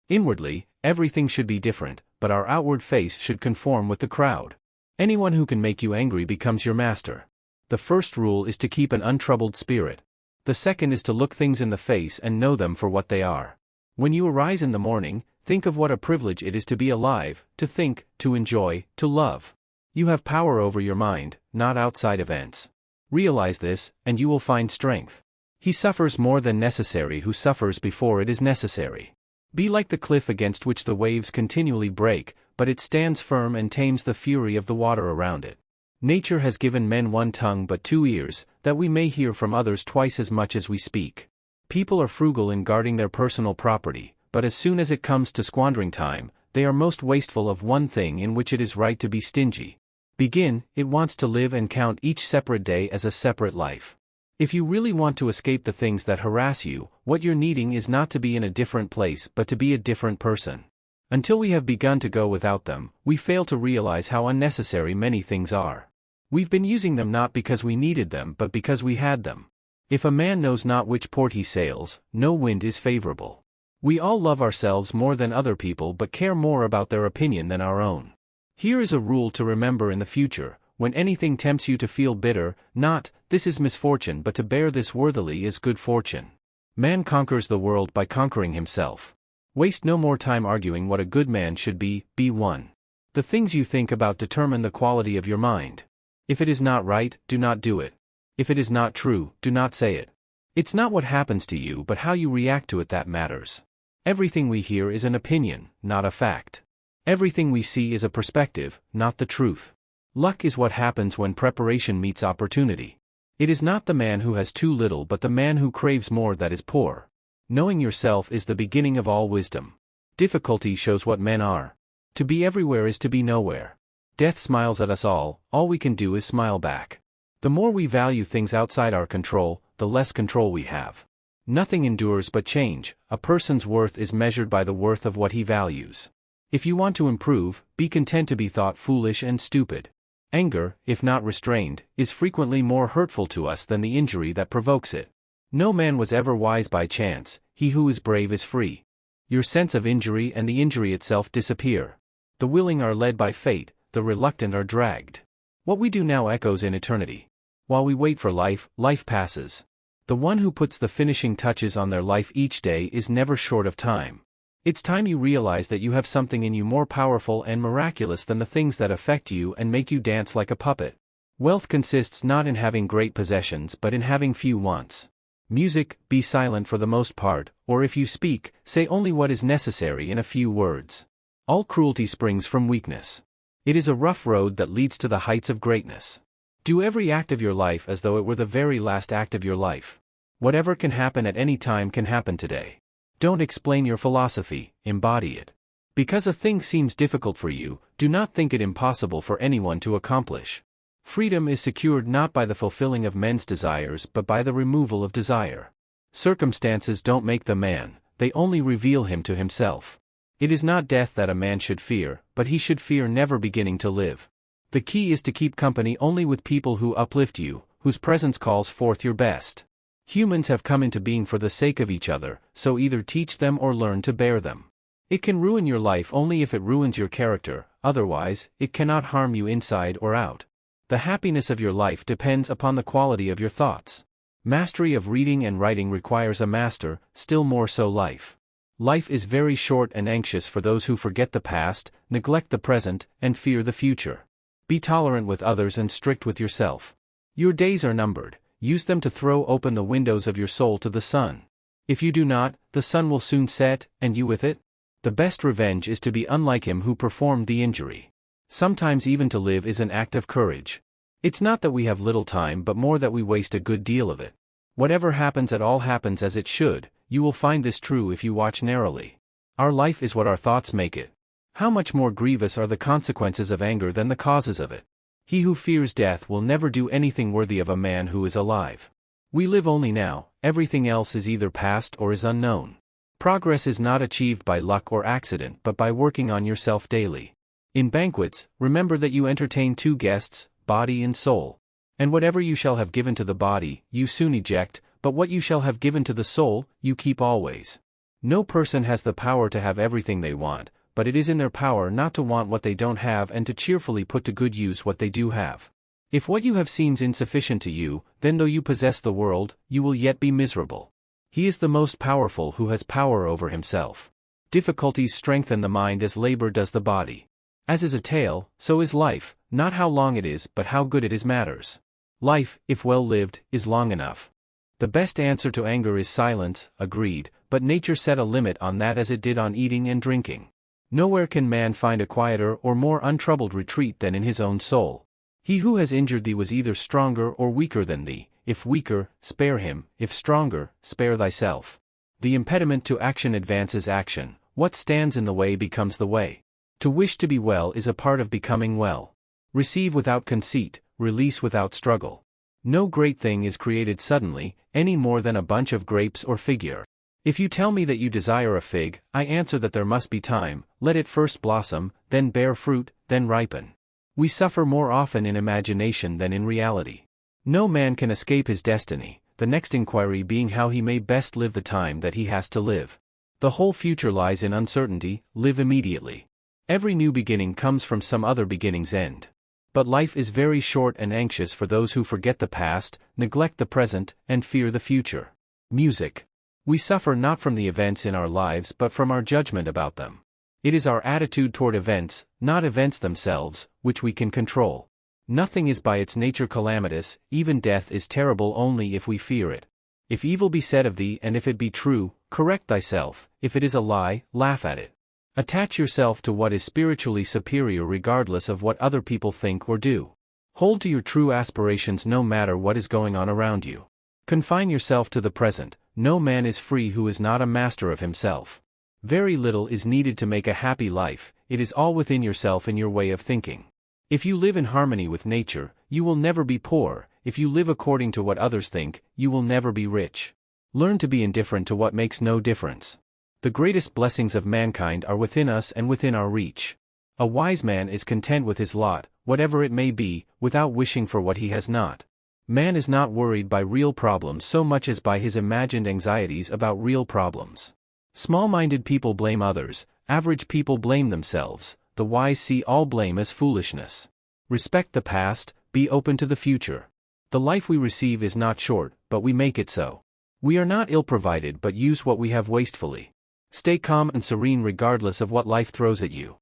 Inwardly, everything should be different, but our outward face should conform with the crowd. Anyone who can make you angry becomes your master. The first rule is to keep an untroubled spirit. The second is to look things in the face and know them for what they are. When you arise in the morning, think of what a privilege it is to be alive, to think, to enjoy, to love. You have power over your mind, not outside events. Realize this, and you will find strength. He suffers more than necessary who suffers before it is necessary. Be like the cliff against which the waves continually break, but it stands firm and tames the fury of the water around it. Nature has given men one tongue but two ears, that we may hear from others twice as much as we speak. People are frugal in guarding their personal property, but as soon as it comes to squandering time, they are most wasteful of one thing in which it is right to be stingy. It wants to live and count each separate day as a separate life. If you really want to escape the things that harass you, what you're needing is not to be in a different place but to be a different person. Until we have begun to go without them, we fail to realize how unnecessary many things are. We've been using them not because we needed them but because we had them. If a man knows not which port he sails, no wind is favorable. We all love ourselves more than other people but care more about their opinion than our own. Here is a rule to remember in the future: when anything tempts you to feel bitter, not, "This is misfortune," but to bear this worthily is good fortune. Man conquers the world by conquering himself. Waste no more time arguing what a good man should be one. The things you think about determine the quality of your mind. If it is not right, do not do it. If it is not true, do not say it. It's not what happens to you but how you react to it that matters. Everything we hear is an opinion, not a fact. Everything we see is a perspective, not the truth. Luck is what happens when preparation meets opportunity. It is not the man who has too little but the man who craves more that is poor. Knowing yourself is the beginning of all wisdom. Difficulty shows what men are. To be everywhere is to be nowhere. Death smiles at us all we can do is smile back. The more we value things outside our control, the less control we have. Nothing endures but change. A person's worth is measured by the worth of what he values. If you want to improve, be content to be thought foolish and stupid. Anger, if not restrained, is frequently more hurtful to us than the injury that provokes it. No man was ever wise by chance, he who is brave is free. Your sense of injury and the injury itself disappear. The willing are led by fate, the reluctant are dragged. What we do now echoes in eternity. While we wait for life, life passes. The one who puts the finishing touches on their life each day is never short of time. It's time you realize that you have something in you more powerful and miraculous than the things that affect you and make you dance like a puppet. Wealth consists not in having great possessions but in having few wants. Music, be silent for the most part, or if you speak, say only what is necessary in a few words. All cruelty springs from weakness. It is a rough road that leads to the heights of greatness. Do every act of your life as though it were the very last act of your life. Whatever can happen at any time can happen today. Don't explain your philosophy, embody it. Because a thing seems difficult for you, do not think it impossible for anyone to accomplish. Freedom is secured not by the fulfilling of men's desires but by the removal of desire. Circumstances don't make the man, they only reveal him to himself. It is not death that a man should fear, but he should fear never beginning to live. The key is to keep company only with people who uplift you, whose presence calls forth your best. Humans have come into being for the sake of each other, so either teach them or learn to bear them. It can ruin your life only if it ruins your character, otherwise, it cannot harm you inside or out. The happiness of your life depends upon the quality of your thoughts. Mastery of reading and writing requires a master, still more so life. Life is very short and anxious for those who forget the past, neglect the present, and fear the future. Be tolerant with others and strict with yourself. Your days are numbered. Use them to throw open the windows of your soul to the sun. If you do not, the sun will soon set, and you with it. The best revenge is to be unlike him who performed the injury. Sometimes even to live is an act of courage. It's not that we have little time but more that we waste a good deal of it. Whatever happens at all happens as it should. You will find this true if you watch narrowly. Our life is what our thoughts make it. How much more grievous are the consequences of anger than the causes of it? He who fears death will never do anything worthy of a man who is alive. We live only now, everything else is either past or is unknown. Progress is not achieved by luck or accident but by working on yourself daily. In banquets, remember that you entertain two guests, body and soul. And whatever you shall have given to the body, you soon eject, but what you shall have given to the soul, you keep always. No person has the power to have everything they want, but it is in their power not to want what they don't have and to cheerfully put to good use what they do have. If what you have seems insufficient to you, then though you possess the world, you will yet be miserable. He is the most powerful who has power over himself. Difficulties strengthen the mind as labor does the body. As is a tale, so is life, not how long it is but how good it is matters. Life, if well lived, is long enough. The best answer to anger is silence, agreed, but nature set a limit on that as it did on eating and drinking. Nowhere can man find a quieter or more untroubled retreat than in his own soul. He who has injured thee was either stronger or weaker than thee. If weaker, spare him; if stronger, spare thyself. The impediment to action advances action. What stands in the way becomes the way. To wish to be well is a part of becoming well. Receive without conceit, release without struggle. No great thing is created suddenly, any more than a bunch of grapes or figure. If you tell me that you desire a fig, I answer that there must be time. Let it first blossom, then bear fruit, then ripen. We suffer more often in imagination than in reality. No man can escape his destiny, the next inquiry being how he may best live the time that he has to live. The whole future lies in uncertainty. Live immediately. Every new beginning comes from some other beginning's end. But life is very short and anxious for those who forget the past, neglect the present, and fear the future. Music. We suffer not from the events in our lives but from our judgment about them. It is our attitude toward events, not events themselves, which we can control. Nothing is by its nature calamitous, even death is terrible only if we fear it. If evil be said of thee and if it be true, correct thyself; if it is a lie, laugh at it. Attach yourself to what is spiritually superior regardless of what other people think or do. Hold to your true aspirations no matter what is going on around you. Confine yourself to the present. No man is free who is not a master of himself. Very little is needed to make a happy life, it is all within yourself in your way of thinking. If you live in harmony with nature, you will never be poor; if you live according to what others think, you will never be rich. Learn to be indifferent to what makes no difference. The greatest blessings of mankind are within us and within our reach. A wise man is content with his lot, whatever it may be, without wishing for what he has not. Man is not worried by real problems so much as by his imagined anxieties about real problems. Small-minded people blame others, average people blame themselves, the wise see all blame as foolishness. Respect the past, be open to the future. The life we receive is not short, but we make it so. We are not ill-provided but use what we have wastefully. Stay calm and serene regardless of what life throws at you.